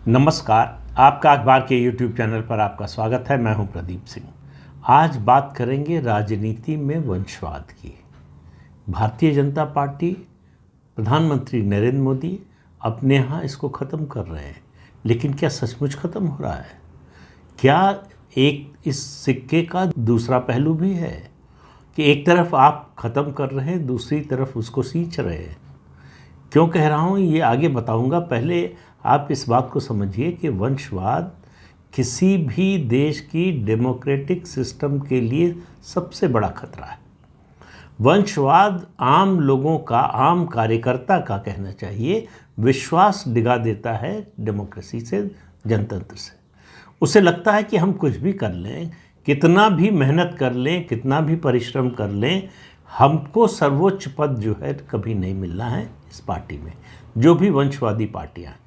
नमस्कार, आपका अखबार के YouTube चैनल पर आपका स्वागत है। मैं हूं प्रदीप सिंह। आज बात करेंगे राजनीति में वंशवाद की। भारतीय जनता पार्टी, प्रधानमंत्री नरेंद्र मोदी अपने यहाँ इसको ख़त्म कर रहे हैं, लेकिन क्या सचमुच ख़त्म हो रहा है? क्या एक इस सिक्के का दूसरा पहलू भी है कि एक तरफ आप ख़त्म कर रहे हैं, दूसरी तरफ उसको सींच रहे हैं? क्यों कह रहा हूँ ये आगे बताऊँगा। पहले आप इस बात को समझिए कि वंशवाद किसी भी देश की डेमोक्रेटिक सिस्टम के लिए सबसे बड़ा खतरा है। वंशवाद आम लोगों का, आम कार्यकर्ता का कहना चाहिए, विश्वास डिगा देता है डेमोक्रेसी से, जनतंत्र से। उसे लगता है कि हम कुछ भी कर लें, कितना भी मेहनत कर लें, कितना भी परिश्रम कर लें, हमको सर्वोच्च पद जो है कभी नहीं मिलना है इस पार्टी में। जो भी वंशवादी पार्टियां हैं,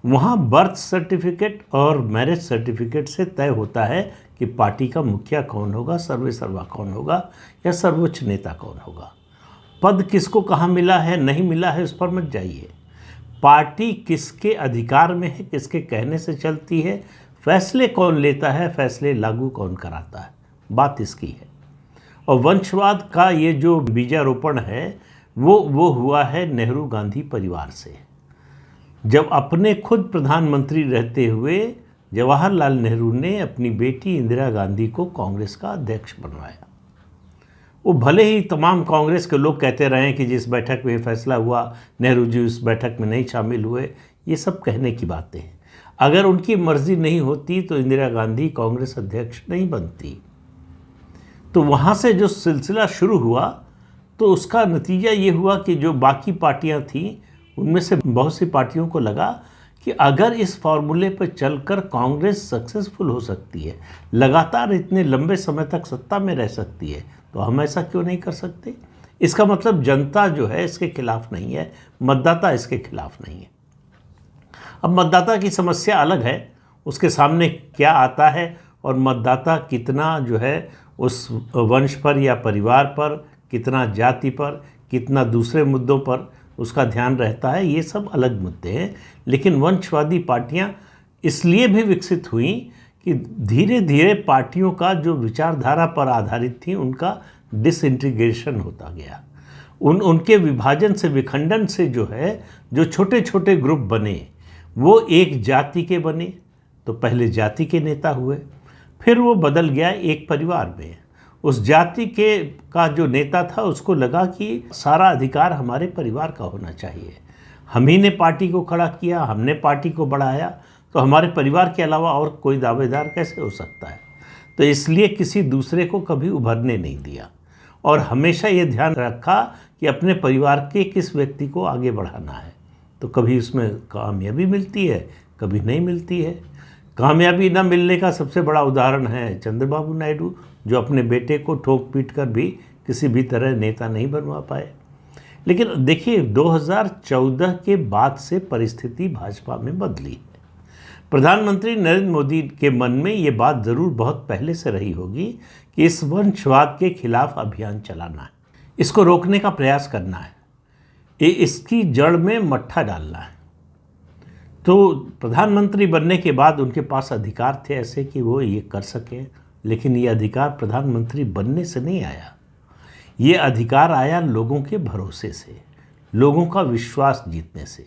वहाँ बर्थ सर्टिफिकेट और मैरिज सर्टिफिकेट से तय होता है कि पार्टी का मुखिया कौन होगा, सर्वेसर्वा कौन होगा या सर्वोच्च नेता कौन होगा। पद किसको कहाँ मिला है, नहीं मिला है, उस पर मत जाइए। पार्टी किसके अधिकार में है, किसके कहने से चलती है, फैसले कौन लेता है, फैसले लागू कौन कराता है, बात इसकी है। और वंशवाद का ये जो बीजारोपण है वो हुआ है नेहरू गांधी परिवार से। जब अपने खुद प्रधानमंत्री रहते हुए जवाहरलाल नेहरू ने अपनी बेटी इंदिरा गांधी को कांग्रेस का अध्यक्ष बनवाया, वो भले ही तमाम कांग्रेस के लोग कहते रहे कि जिस बैठक में फैसला हुआ नेहरू जी उस बैठक में नहीं शामिल हुए, ये सब कहने की बातें हैं। अगर उनकी मर्जी नहीं होती तो इंदिरा गांधी कांग्रेस अध्यक्ष नहीं बनती। तो वहाँ से जो सिलसिला शुरू हुआ तो उसका नतीजा ये हुआ कि जो बाकी पार्टियाँ थीं उनमें से बहुत सी पार्टियों को लगा कि अगर इस फॉर्मूले पर चलकर कांग्रेस सक्सेसफुल हो सकती है, लगातार इतने लंबे समय तक सत्ता में रह सकती है, तो हम ऐसा क्यों नहीं कर सकते। इसका मतलब जनता जो है इसके खिलाफ नहीं है, मतदाता इसके खिलाफ नहीं है। अब मतदाता की समस्या अलग है, उसके सामने क्या आता है और मतदाता कितना जो है उस वंश पर या परिवार पर, कितना जाति पर, कितना दूसरे मुद्दों पर उसका ध्यान रहता है, ये सब अलग मुद्दे हैं। लेकिन वंशवादी पार्टियां इसलिए भी विकसित हुई कि धीरे धीरे पार्टियों का जो विचारधारा पर आधारित थी उनका डिसइंटीग्रेशन होता गया। उनके विभाजन से, विखंडन से जो है, जो छोटे छोटे ग्रुप बने वो एक जाति के बने, तो पहले जाति के नेता हुए, फिर वो बदल गया एक परिवार में। उस जाति का जो नेता था उसको लगा कि सारा अधिकार हमारे परिवार का होना चाहिए। हम ही ने पार्टी को खड़ा किया, हमने पार्टी को बढ़ाया, तो हमारे परिवार के अलावा और कोई दावेदार कैसे हो सकता है। तो इसलिए किसी दूसरे को कभी उभरने नहीं दिया और हमेशा ये ध्यान रखा कि अपने परिवार के किस व्यक्ति को आगे बढ़ाना है। तो कभी उसमें कामयाबी मिलती है, कभी नहीं मिलती है। कामयाबी न मिलने का सबसे बड़ा उदाहरण है चंद्रबाबू नायडू, जो अपने बेटे को ठोक पीट कर भी किसी भी तरह नेता नहीं बनवा पाए। लेकिन देखिए 2014 के बाद से परिस्थिति भाजपा में बदली है। प्रधानमंत्री नरेंद्र मोदी के मन में ये बात ज़रूर बहुत पहले से रही होगी कि इस वंशवाद के खिलाफ अभियान चलाना है, इसको रोकने का प्रयास करना है, इसकी जड़ में मट्ठा डालना है। तो प्रधानमंत्री बनने के बाद उनके पास अधिकार थे ऐसे कि वो ये कर सकें, लेकिन ये अधिकार प्रधानमंत्री बनने से नहीं आया। ये अधिकार आया लोगों के भरोसे से, लोगों का विश्वास जीतने से।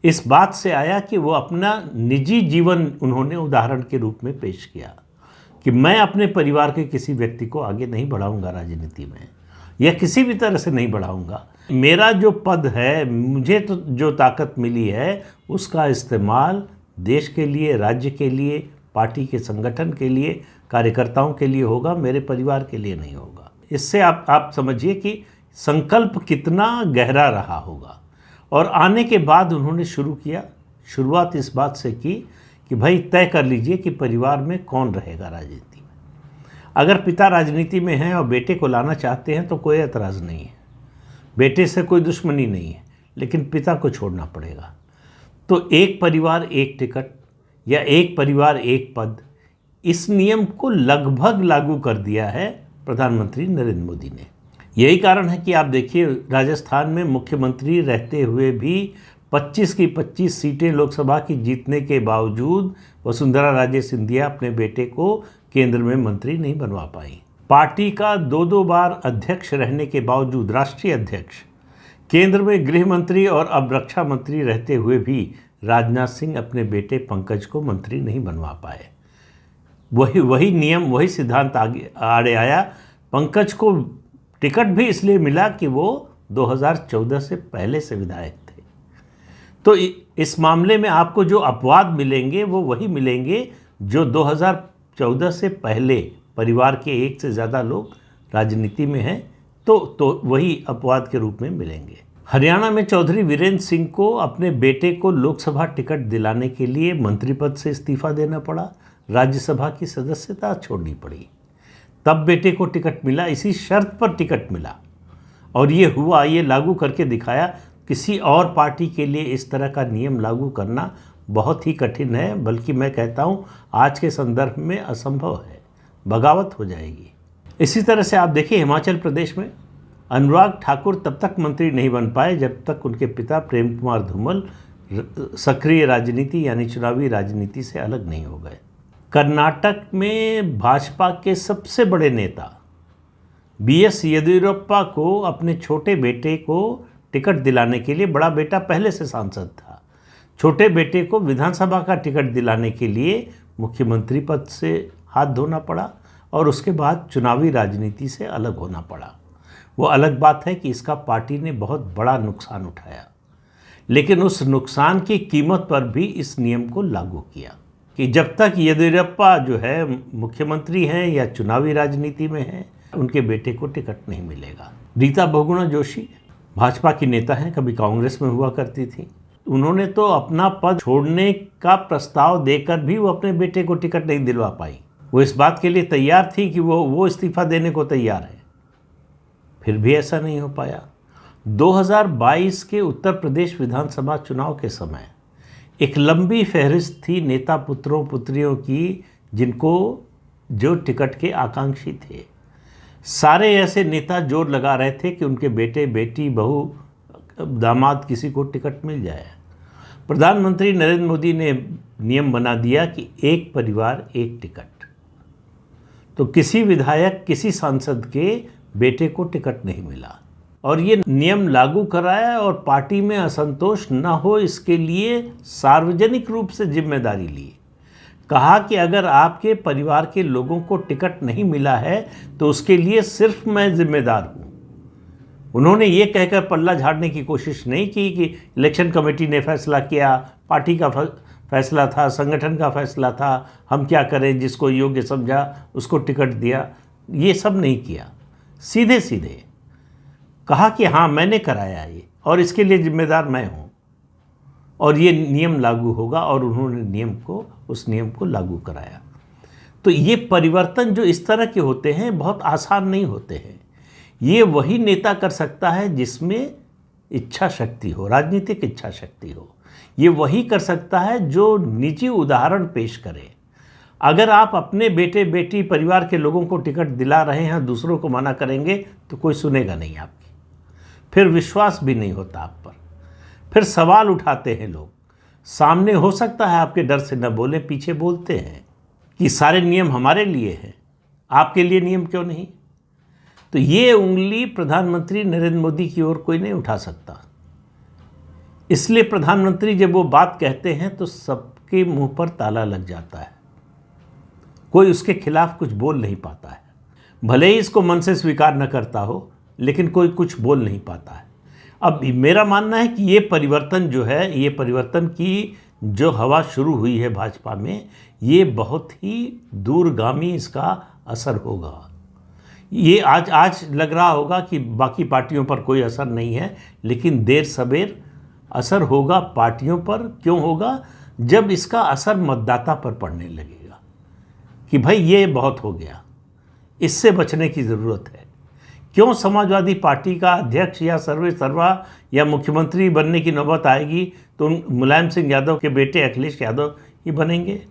इस बात से आया कि वो अपना निजी जीवन उन्होंने उदाहरण के रूप में पेश किया कि मैं अपने परिवार के किसी व्यक्ति को आगे नहीं बढ़ाऊंगा राजनीति में, या किसी भी तरह से नहीं बढ़ाऊंगा। मेरा जो पद है, मुझे तो जो ताकत मिली है, उसका इस्तेमाल देश के लिए, राज्य के लिए, पार्टी के संगठन के लिए, कार्यकर्ताओं के लिए होगा, मेरे परिवार के लिए नहीं होगा। इससे आप समझिए कि संकल्प कितना गहरा रहा होगा। और आने के बाद उन्होंने शुरुआत इस बात से की कि भाई तय कर लीजिए कि परिवार में कौन रहेगा राजनीति में। अगर पिता राजनीति में हैं और बेटे को लाना चाहते हैं तो कोई एतराज़ नहीं है, बेटे से कोई दुश्मनी नहीं है, लेकिन पिता को छोड़ना पड़ेगा। तो एक परिवार एक टिकट या एक परिवार एक पद, इस नियम को लगभग लागू कर दिया है प्रधानमंत्री नरेंद्र मोदी ने। यही कारण है कि आप देखिए राजस्थान में मुख्यमंत्री रहते हुए भी 25 की 25 सीटें लोकसभा की जीतने के बावजूद वसुंधरा राजे सिंधिया अपने बेटे को केंद्र में मंत्री नहीं बनवा पाई। पार्टी का 2 बार अध्यक्ष रहने के बावजूद राष्ट्रीय अध्यक्ष, केंद्र में गृह मंत्री और अब रक्षा मंत्री रहते हुए भी राजनाथ सिंह अपने बेटे पंकज को मंत्री नहीं बनवा पाए। वही नियम, वही सिद्धांत आड़े आया। पंकज को टिकट भी इसलिए मिला कि वो 2014 से पहले से विधायक थे। तो इस मामले में आपको जो अपवाद मिलेंगे वो वही मिलेंगे जो 2014 से पहले परिवार के एक से ज़्यादा लोग राजनीति में हैं, तो वही अपवाद के रूप में मिलेंगे। हरियाणा में चौधरी वीरेंद्र सिंह को अपने बेटे को लोकसभा टिकट दिलाने के लिए मंत्री पद से इस्तीफा देना पड़ा, राज्यसभा की सदस्यता छोड़नी पड़ी। तब बेटे को टिकट मिला, इसी शर्त पर टिकट मिला और ये हुआ, ये लागू करके दिखाया। किसी और पार्टी के लिए इस तरह का नियम लागू करना बहुत ही कठिन है, बल्कि मैं कहता हूँ आज के संदर्भ में असंभव है, बगावत हो जाएगी। इसी तरह से आप देखिए हिमाचल प्रदेश में अनुराग ठाकुर तब तक मंत्री नहीं बन पाए जब तक उनके पिता प्रेम कुमार धूमल सक्रिय राजनीति यानी चुनावी राजनीति से अलग नहीं हो गए। कर्नाटक में भाजपा के सबसे बड़े नेता BS येदियुरप्पा को अपने छोटे बेटे को टिकट दिलाने के लिए, बड़ा बेटा पहले से सांसद था, छोटे बेटे को विधानसभा का टिकट दिलाने के लिए मुख्यमंत्री पद से हाथ धोना पड़ा और उसके बाद चुनावी राजनीति से अलग होना पड़ा। वो अलग बात है कि इसका पार्टी ने बहुत बड़ा नुकसान उठाया, लेकिन उस नुकसान की कीमत पर भी इस नियम को लागू किया कि जब तक येदियुरप्पा जो है मुख्यमंत्री हैं या चुनावी राजनीति में हैं, उनके बेटे को टिकट नहीं मिलेगा। रीता बहुगुणा जोशी भाजपा की नेता हैं, कभी कांग्रेस में हुआ करती थी। उन्होंने तो अपना पद छोड़ने का प्रस्ताव देकर भी वो अपने बेटे को टिकट नहीं दिलवा पाई। वो इस बात के लिए तैयार थी कि वो इस्तीफा देने को तैयार है, फिर भी ऐसा नहीं हो पाया। 2022 के उत्तर प्रदेश विधानसभा चुनाव के समय एक लंबी फहरिस्त थी नेता पुत्रों पुत्रियों की जो टिकट के आकांक्षी थे। सारे ऐसे नेता जोर लगा रहे थे कि उनके बेटे बेटी बहू दामाद किसी को टिकट मिल जाए। प्रधानमंत्री नरेंद्र मोदी ने नियम बना दिया कि एक परिवार एक टिकट, तो किसी विधायक किसी सांसद के बेटे को टिकट नहीं मिला और ये नियम लागू कराया और पार्टी में असंतोष न हो इसके लिए सार्वजनिक रूप से जिम्मेदारी ली। कहा कि अगर आपके परिवार के लोगों को टिकट नहीं मिला है तो उसके लिए सिर्फ मैं जिम्मेदार हूँ। उन्होंने ये कहकर पल्ला झाड़ने की कोशिश नहीं की कि इलेक्शन कमेटी ने फैसला किया, पार्टी का फैसला था, संगठन का फैसला था, हम क्या करें, जिसको योग्य समझा उसको टिकट दिया। ये सब नहीं किया, सीधे सीधे कहा कि हाँ मैंने कराया ये और इसके लिए जिम्मेदार मैं हूँ और ये नियम लागू होगा, और उन्होंने उस नियम को लागू कराया। तो ये परिवर्तन जो इस तरह के होते हैं बहुत आसान नहीं होते हैं। ये वही नेता कर सकता है जिसमें इच्छा शक्ति हो, राजनीतिक इच्छा शक्ति हो। ये वही कर सकता है जो निजी उदाहरण पेश करे। अगर आप अपने बेटे बेटी परिवार के लोगों को टिकट दिला रहे हैं, दूसरों को मना करेंगे तो कोई सुनेगा नहीं आपकी, फिर विश्वास भी नहीं होता आप पर, फिर सवाल उठाते हैं लोग। सामने हो सकता है आपके डर से न बोले, पीछे बोलते हैं कि सारे नियम हमारे लिए हैं, आपके लिए नियम क्यों नहीं। तो ये उंगली प्रधानमंत्री नरेंद्र मोदी की ओर कोई नहीं उठा सकता। इसलिए प्रधानमंत्री जब वो बात कहते हैं तो सबके मुंह पर ताला लग जाता है, कोई उसके खिलाफ कुछ बोल नहीं पाता है। भले ही इसको मन से स्वीकार न करता हो, लेकिन कोई कुछ बोल नहीं पाता है। अब मेरा मानना है कि ये परिवर्तन जो है, ये परिवर्तन की जो हवा शुरू हुई है भाजपा में, ये बहुत ही दूरगामी इसका असर होगा। ये आज लग रहा होगा कि बाकी पार्टियों पर कोई असर नहीं है, लेकिन देर सवेर असर होगा पार्टियों पर। क्यों होगा? जब इसका असर मतदाता पर पड़ने लगेगा कि भाई ये बहुत हो गया, इससे बचने की ज़रूरत है। क्यों समाजवादी पार्टी का अध्यक्ष या सर्वे सर्वा या मुख्यमंत्री बनने की नौबत आएगी तो मुलायम सिंह यादव के बेटे अखिलेश यादव ही बनेंगे?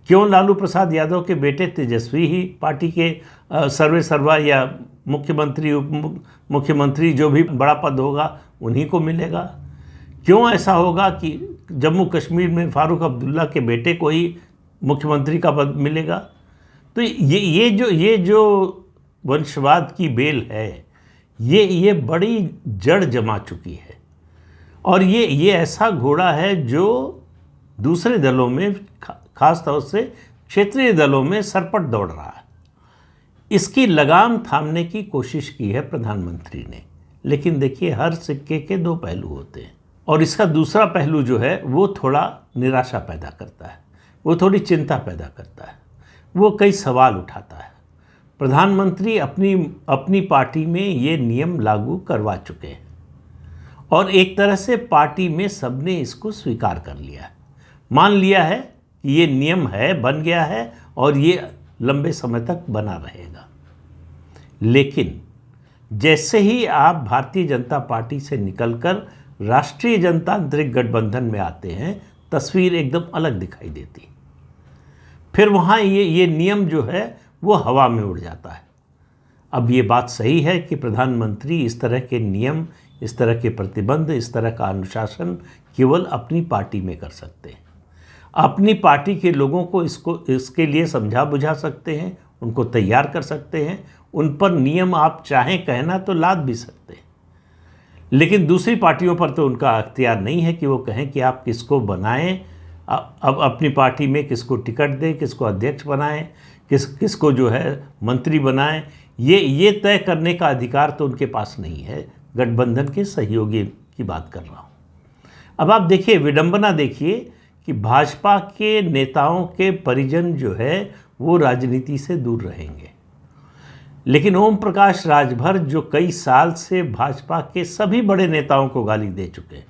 क्यों लालू प्रसाद यादव के बेटे तेजस्वी ही पार्टी के सर्वे सर्वा या मुख्यमंत्री उप मुख्यमंत्री जो भी बड़ा पद होगा उन्हीं को मिलेगा? क्यों ऐसा होगा कि जम्मू कश्मीर में फारूक अब्दुल्ला के बेटे को ही मुख्यमंत्री का पद मिलेगा? तो ये जो वंशवाद की बेल है, ये बड़ी जड़ जमा चुकी है। और ये ऐसा घोड़ा है जो दूसरे दलों में, खास तौर से क्षेत्रीय दलों में सरपट दौड़ रहा है। इसकी लगाम थामने की कोशिश की है प्रधानमंत्री ने, लेकिन देखिए हर सिक्के के दो पहलू होते हैं, और इसका दूसरा पहलू जो है वो थोड़ा निराशा पैदा करता है, वो थोड़ी चिंता पैदा करता है, वो कई सवाल उठाता है। प्रधानमंत्री अपनी पार्टी में ये नियम लागू करवा चुके हैं और एक तरह से पार्टी में सबने इसको स्वीकार कर लिया है, मान लिया है कि ये नियम है, बन गया है और ये लंबे समय तक बना रहेगा। लेकिन जैसे ही आप भारतीय जनता पार्टी से निकलकर राष्ट्रीय जनतांत्रिक गठबंधन में आते हैं, तस्वीर एकदम अलग दिखाई देती। फिर वहाँ ये नियम जो है वो हवा में उड़ जाता है। अब ये बात सही है कि प्रधानमंत्री इस तरह के नियम, इस तरह के प्रतिबंध, इस तरह का अनुशासन केवल अपनी पार्टी में कर सकते हैं। अपनी पार्टी के लोगों को इसके लिए समझा बुझा सकते हैं, उनको तैयार कर सकते हैं, उन पर नियम आप चाहें कहना तो लाद भी सकते हैं। लेकिन दूसरी पार्टियों पर तो उनका अख्तियार नहीं है कि वो कहें कि आप किसको बनाएं, अब अपनी पार्टी में किसको टिकट दें, किसको अध्यक्ष बनाएं, किसको जो है मंत्री बनाएं। ये तय करने का अधिकार तो उनके पास नहीं है। गठबंधन के सहयोगी की बात कर रहा हूँ। अब आप देखिए, विडंबना देखिए कि भाजपा के नेताओं के परिजन जो है वो राजनीति से दूर रहेंगे, लेकिन ओम प्रकाश राजभर जो कई साल से भाजपा के सभी बड़े नेताओं को गाली दे चुके हैं,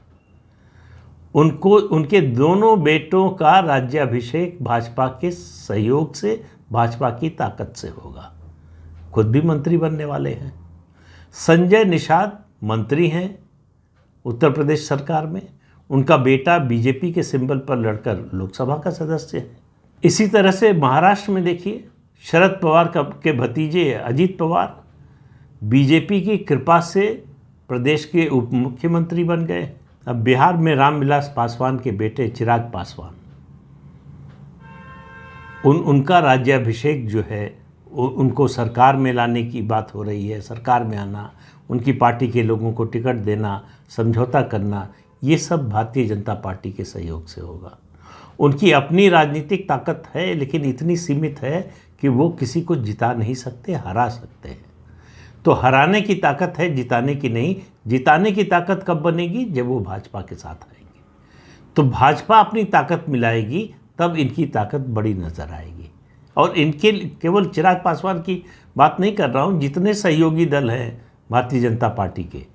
उनके दोनों बेटों का राज्याभिषेक भाजपा के सहयोग से, भाजपा की ताकत से होगा। खुद भी मंत्री बनने वाले हैं। संजय निषाद मंत्री हैं उत्तर प्रदेश सरकार में, उनका बेटा बीजेपी के सिंबल पर लड़कर लोकसभा का सदस्य है। इसी तरह से महाराष्ट्र में देखिए, शरद पवार के भतीजे अजीत पवार बीजेपी की कृपा से प्रदेश के उप मुख्यमंत्री बन गए। अब बिहार में रामविलास पासवान के बेटे चिराग पासवान, उनका राज्याभिषेक जो है, उनको सरकार में लाने की बात हो रही है। सरकार में आना, उनकी पार्टी के लोगों को टिकट देना, समझौता करना, ये सब भारतीय जनता पार्टी के सहयोग से होगा। उनकी अपनी राजनीतिक ताकत है, लेकिन इतनी सीमित है कि वो किसी को जिता नहीं सकते, हरा सकते हैं। तो हराने की ताकत है, जिताने की नहीं। जिताने की ताकत कब बनेगी? जब वो भाजपा के साथ आएंगे। तो भाजपा अपनी ताकत मिलाएगी, तब इनकी ताकत बड़ी नज़र आएगी। और इनके केवल चिराग पासवान की बात नहीं कर रहा हूँ, जितने सहयोगी दल हैं भारतीय जनता पार्टी के,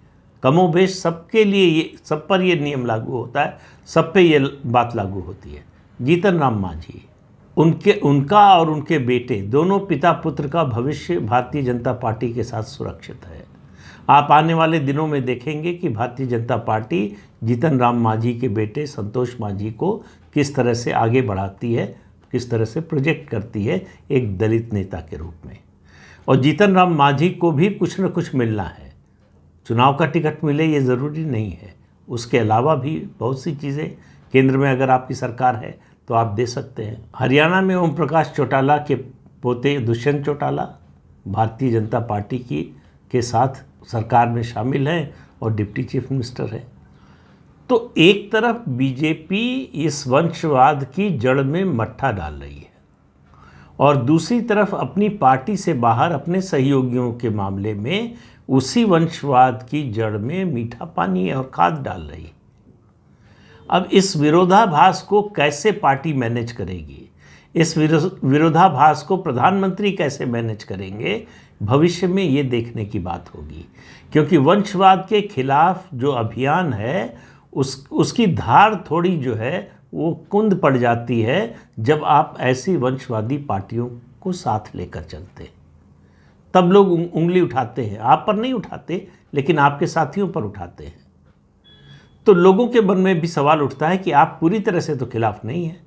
कमोबेश सबके लिए सब पर ये नियम लागू होता है, सब पे ये बात लागू होती है। जीतन राम मांझी, उनका और उनके बेटे दोनों पिता पुत्र का भविष्य भारतीय जनता पार्टी के साथ सुरक्षित है। आप आने वाले दिनों में देखेंगे कि भारतीय जनता पार्टी जीतन राम मांझी के बेटे संतोष मांझी को किस तरह से आगे बढ़ाती है, किस तरह से प्रोजेक्ट करती है एक दलित नेता के रूप में। और जीतन राम मांझी को भी कुछ न कुछ मिलना है। चुनाव का टिकट मिले ये ज़रूरी नहीं है, उसके अलावा भी बहुत सी चीज़ें केंद्र में अगर आपकी सरकार है तो आप दे सकते हैं। हरियाणा में ओम प्रकाश चौटाला के पोते दुष्यंत चौटाला भारतीय जनता पार्टी के साथ सरकार में शामिल हैं और डिप्टी चीफ मिनिस्टर हैं। तो एक तरफ बीजेपी इस वंशवाद की जड़ में मट्ठा डाल रही है और दूसरी तरफ अपनी पार्टी से बाहर अपने सहयोगियों के मामले में उसी वंशवाद की जड़ में मीठा पानी और खाद डाल रही है। अब इस विरोधाभास को कैसे पार्टी मैनेज करेगी, इस विरोधाभास को प्रधानमंत्री कैसे मैनेज करेंगे, भविष्य में ये देखने की बात होगी। क्योंकि वंशवाद के खिलाफ जो अभियान है उसकी धार थोड़ी जो है वो कुंद पड़ जाती है जब आप ऐसी वंशवादी पार्टियों को साथ लेकर चलते। तब लोग उंगली उठाते हैं, आप पर नहीं उठाते लेकिन आपके साथियों पर उठाते हैं। तो लोगों के मन में भी सवाल उठता है कि आप पूरी तरह से तो खिलाफ नहीं हैं,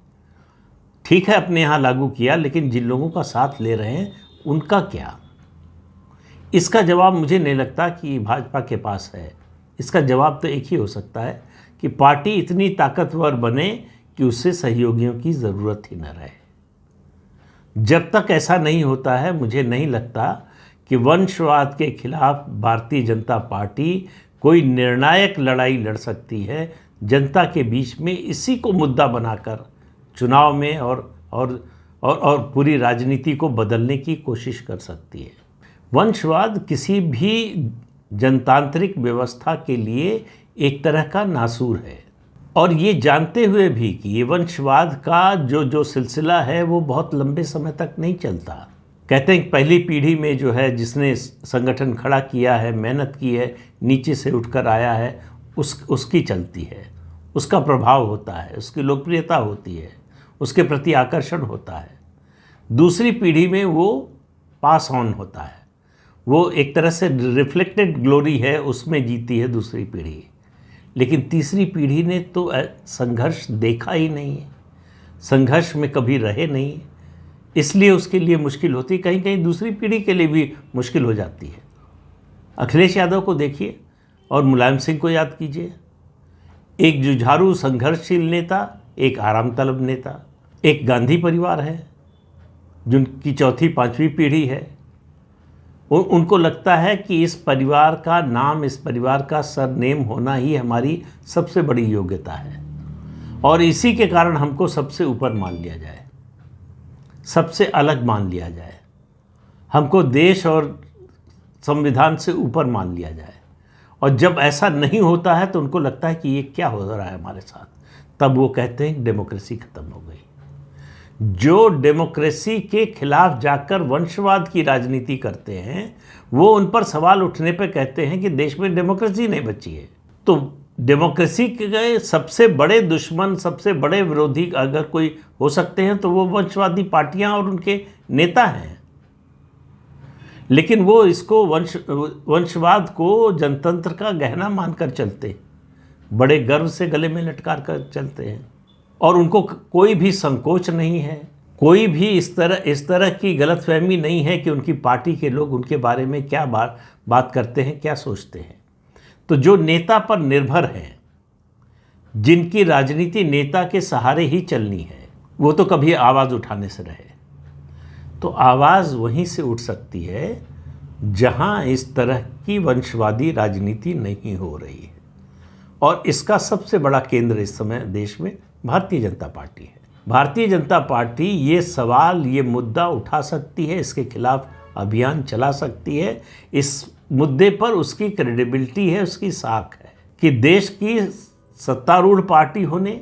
ठीक है अपने यहाँ लागू किया, लेकिन जिन लोगों का साथ ले रहे हैं उनका क्या? इसका जवाब मुझे नहीं लगता कि भाजपा के पास है। इसका जवाब तो एक ही हो सकता है कि पार्टी इतनी ताकतवर बने कि उससे सहयोगियों की ज़रूरत ही न रहे। जब तक ऐसा नहीं होता है, मुझे नहीं लगता कि वंशवाद के खिलाफ भारतीय जनता पार्टी कोई निर्णायक लड़ाई लड़ सकती है। जनता के बीच में इसी को मुद्दा बनाकर चुनाव में और पूरी राजनीति को बदलने की कोशिश कर सकती है। वंशवाद किसी भी जनतांत्रिक व्यवस्था के लिए एक तरह का नासूर है, और ये जानते हुए भी कि ये वंशवाद का जो सिलसिला है वो बहुत लंबे समय तक नहीं चलता। कहते हैं कि पहली पीढ़ी में जो है जिसने संगठन खड़ा किया है, मेहनत की है, नीचे से उठकर आया है, उसकी चलती है, उसका प्रभाव होता है, उसकी लोकप्रियता होती है, उसके प्रति आकर्षण होता है। दूसरी पीढ़ी में वो पास ऑन होता है, वो एक तरह से रिफ्लेक्टेड ग्लोरी है, उसमें जीती है दूसरी पीढ़ी। लेकिन तीसरी पीढ़ी ने तो संघर्ष देखा ही नहीं है, संघर्ष में कभी रहे नहीं, इसलिए उसके लिए मुश्किल होती है। कहीं कहीं दूसरी पीढ़ी के लिए भी मुश्किल हो जाती है। अखिलेश यादव को देखिए और मुलायम सिंह को याद कीजिए, एक जुझारू संघर्षशील नेता, एक आराम तलब नेता। एक गांधी परिवार है जिनकी चौथी पांचवी पीढ़ी है, उनको लगता है कि इस परिवार का नाम, इस परिवार का सरनेम होना ही हमारी सबसे बड़ी योग्यता है, और इसी के कारण हमको सबसे ऊपर मान लिया जाए, सबसे अलग मान लिया जाए, हमको देश और संविधान से ऊपर मान लिया जाए। और जब ऐसा नहीं होता है तो उनको लगता है कि ये क्या हो रहा है हमारे साथ, तब वो कहते हैं डेमोक्रेसी खत्म हो गई। जो डेमोक्रेसी के खिलाफ जाकर वंशवाद की राजनीति करते हैं, वो उन पर सवाल उठने पर कहते हैं कि देश में डेमोक्रेसी नहीं बची है। तो डेमोक्रेसी के सबसे बड़े दुश्मन, सबसे बड़े विरोधी अगर कोई हो सकते हैं तो वो वंशवादी पार्टियां और उनके नेता हैं। लेकिन वो इसको वंशवाद को जनतंत्र का गहना मानकर चलते, बड़े गर्व से गले में लटका कर चलते हैं, और उनको कोई भी संकोच नहीं है, कोई भी इस तरह की गलतफहमी नहीं है कि उनकी पार्टी के लोग उनके बारे में क्या बात करते हैं, क्या सोचते हैं। तो जो नेता पर निर्भर हैं, जिनकी राजनीति नेता के सहारे ही चलनी है, वो तो कभी आवाज़ उठाने से रहे। तो आवाज़ वहीं से उठ सकती है जहां इस तरह की वंशवादी राजनीति नहीं हो रही है, और इसका सबसे बड़ा केंद्र इस समय देश में भारतीय जनता पार्टी है। भारतीय जनता पार्टी ये सवाल, ये मुद्दा उठा सकती है, इसके खिलाफ अभियान चला सकती है। इस मुद्दे पर उसकी क्रेडिबिलिटी है, उसकी साख है कि देश की सत्तारूढ़ पार्टी होने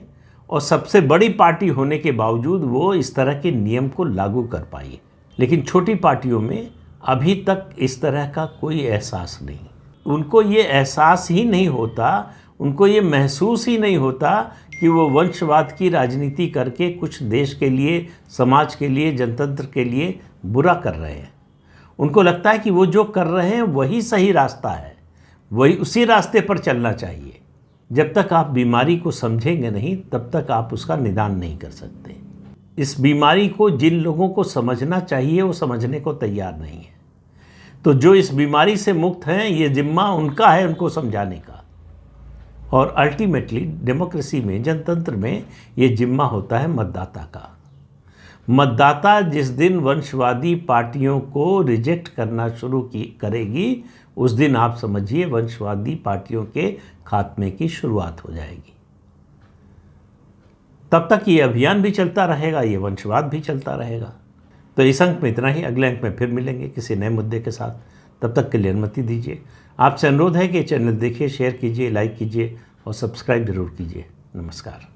और सबसे बड़ी पार्टी होने के बावजूद वो इस तरह के नियम को लागू कर पाई। लेकिन छोटी पार्टियों में अभी तक इस तरह का कोई एहसास नहीं, उनको ये एहसास ही नहीं होता, उनको ये महसूस ही नहीं होता कि वो वंशवाद की राजनीति करके कुछ देश के लिए, समाज के लिए, जनतंत्र के लिए बुरा कर रहे हैं। उनको लगता है कि वो जो कर रहे हैं वही सही रास्ता है, वही उसी रास्ते पर चलना चाहिए। जब तक आप बीमारी को समझेंगे नहीं, तब तक आप उसका निदान नहीं कर सकते। इस बीमारी को जिन लोगों को समझना चाहिए वो समझने को तैयार नहीं है। तो जो इस बीमारी से मुक्त हैं, ये जिम्मा उनका है उनको समझाने का। और अल्टीमेटली डेमोक्रेसी में, जनतंत्र में, ये जिम्मा होता है मतदाता का। मतदाता जिस दिन वंशवादी पार्टियों को रिजेक्ट करना शुरू करेगी, उस दिन आप समझिए वंशवादी पार्टियों के खात्मे की शुरुआत हो जाएगी। तब तक ये अभियान भी चलता रहेगा, ये वंशवाद भी चलता रहेगा। तो इस अंक में इतना ही। अगले अंक में फिर मिलेंगे किसी नए मुद्दे के साथ। तब तक के लिए अनुमति दीजिए। आपसे अनुरोध है कि चैनल देखिए, शेयर कीजिए, लाइक कीजिए और सब्सक्राइब जरूर कीजिए। नमस्कार।